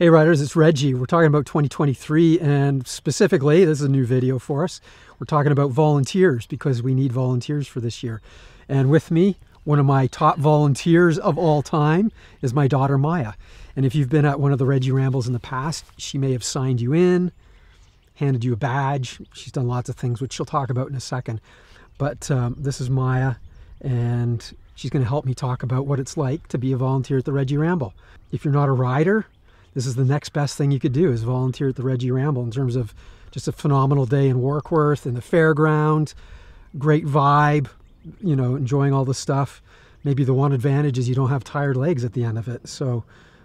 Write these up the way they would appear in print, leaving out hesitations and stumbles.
Hey riders, it's Reggie. We're talking about 2023 and specifically, this is a new video for us. We're talking about volunteers because we need volunteers for this year. And with me, one of my top volunteers of all time is my daughter Maya. And if you've been at one of the Reggie Rambles in the past, she may have signed you in, handed you a badge. She's done lots of things, which she'll talk about in a second. But this is Maya, and she's going to help me talk about what it's like to be a volunteer at the Reggie Ramble. If you're not a rider, this is the next best thing you could do, is volunteer at the Reggie Ramble in terms of just a phenomenal day in Warkworth, in the fairground, great vibe, you know, enjoying all the stuff. Maybe the one advantage is you don't have tired legs at the end of it. So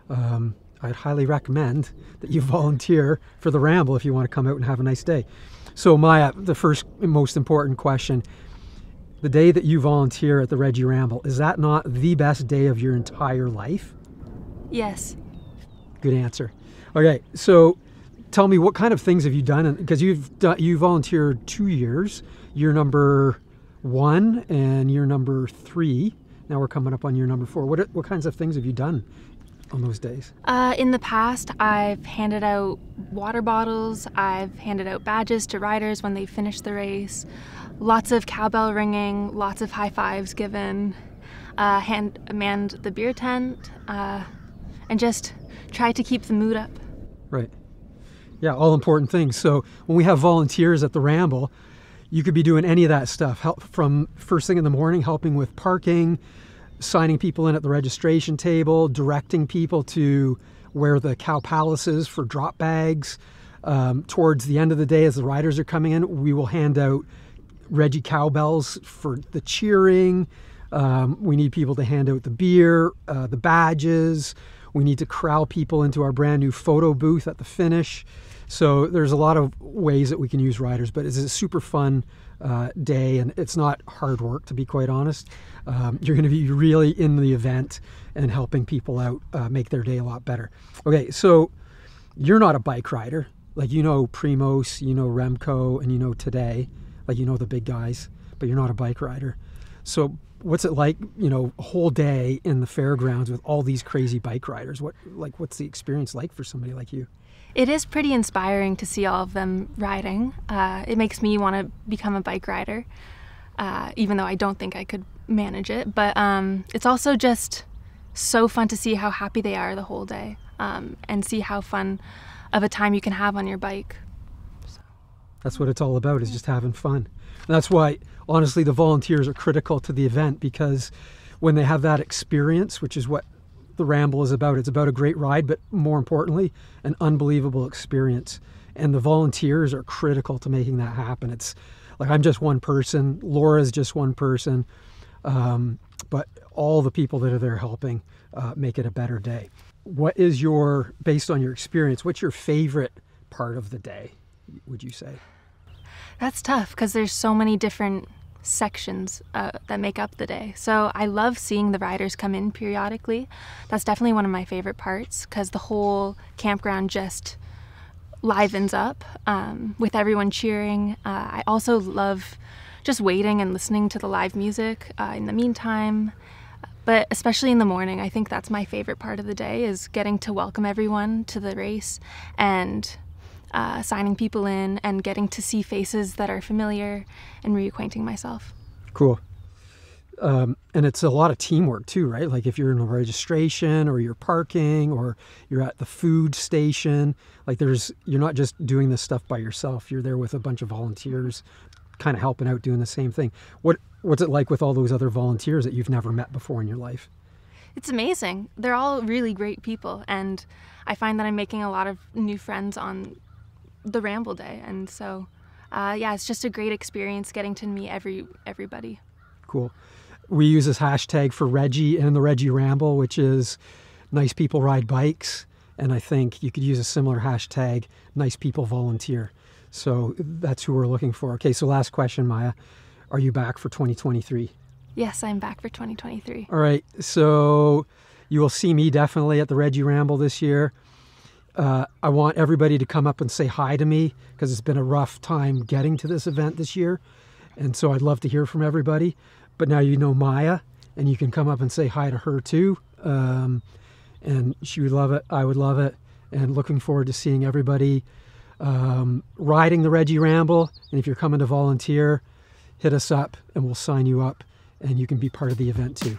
I'd highly recommend that you volunteer for the Ramble if you want to come out and have a nice day. So Maya, the first and most important question, the day that you volunteer at the Reggie Ramble, is that not the best day of your entire life? Yes. Good answer. Okay, so tell me, what kind of things have you done? Because you volunteered 2 years. Year number 1 and year number 3. Now we're coming up on year number 4. What kinds of things have you done on those days? In the past, I've handed out water bottles. I've handed out badges to riders when they finish the race. Lots of cowbell ringing. Lots of high fives given. Manned the beer tent. And just try to keep the mood up. Right. Yeah, all important things. So when we have volunteers at the Ramble, you could be doing any of that stuff. Help from first thing in the morning, helping with parking, signing people in at the registration table, directing people to where the cow palace is for drop bags. Towards the end of the day, as the riders are coming in, we will hand out Reggie cowbells for the cheering. We need people to hand out the beer, the badges. We need to corral people into our brand new photo booth at the finish. So there's a lot of ways that we can use riders, but it's a super fun day, and it's not hard work, to be quite honest. You're going to be really in the event and helping people out make their day a lot better. Okay, so you're not a bike rider. Like, you know Primos, you know Remco, and you know Today. Like, you know the big guys, but you're not a bike rider. So what's it like, you know, a whole day in the fairgrounds with all these crazy bike riders? What's the experience like for somebody like you? It is pretty inspiring to see all of them riding. It makes me want to become a bike rider, even though I don't think I could manage it. But it's also just so fun to see how happy they are the whole day, and see how fun of a time you can have on your bike. So. That's what it's all about, is just having fun. And that's why, honestly, the volunteers are critical to the event, because when they have that experience, which is what the Ramble is about, it's about a great ride, but more importantly, an unbelievable experience. And the volunteers are critical to making that happen. It's like, I'm just one person, Laura's just one person, but all the people that are there helping make it a better day. What is based on your experience, what's your favorite part of the day, would you say? That's tough because there's so many different sections that make up the day. So I love seeing the riders come in periodically. That's definitely one of my favorite parts, because the whole campground just livens up with everyone cheering. I also love just waiting and listening to the live music in the meantime. But especially in the morning, I think that's my favorite part of the day, is getting to welcome everyone to the race and signing people in and getting to see faces that are familiar and reacquainting myself. Cool. And it's a lot of teamwork too, right? Like, if you're in a registration or you're parking or you're at the food station, like, you're not just doing this stuff by yourself. You're there with a bunch of volunteers kind of helping out, doing the same thing. What's it like with all those other volunteers that you've never met before in your life? It's amazing. They're all really great people, and I find that I'm making a lot of new friends on the Ramble day, and so yeah, it's just a great experience getting to meet everybody. Cool. We use this hashtag for Reggie and the Reggie Ramble, which is nice people ride bikes, and I think you could use a similar hashtag, nice people volunteer. So that's who we're looking for. Okay, so last question, Maya, are you back for 2023? Yes, I'm back for 2023. All right, so you will see me definitely at the Reggie Ramble this year. I want everybody to come up and say hi to me, because it's been a rough time getting to this event this year. And so I'd love to hear from everybody. But now you know Maya, and you can come up and say hi to her too. And she would love it. I would love it. and looking forward to seeing everybody riding the Reggie Ramble. And if you're coming to volunteer, hit us up and we'll sign you up and you can be part of the event too.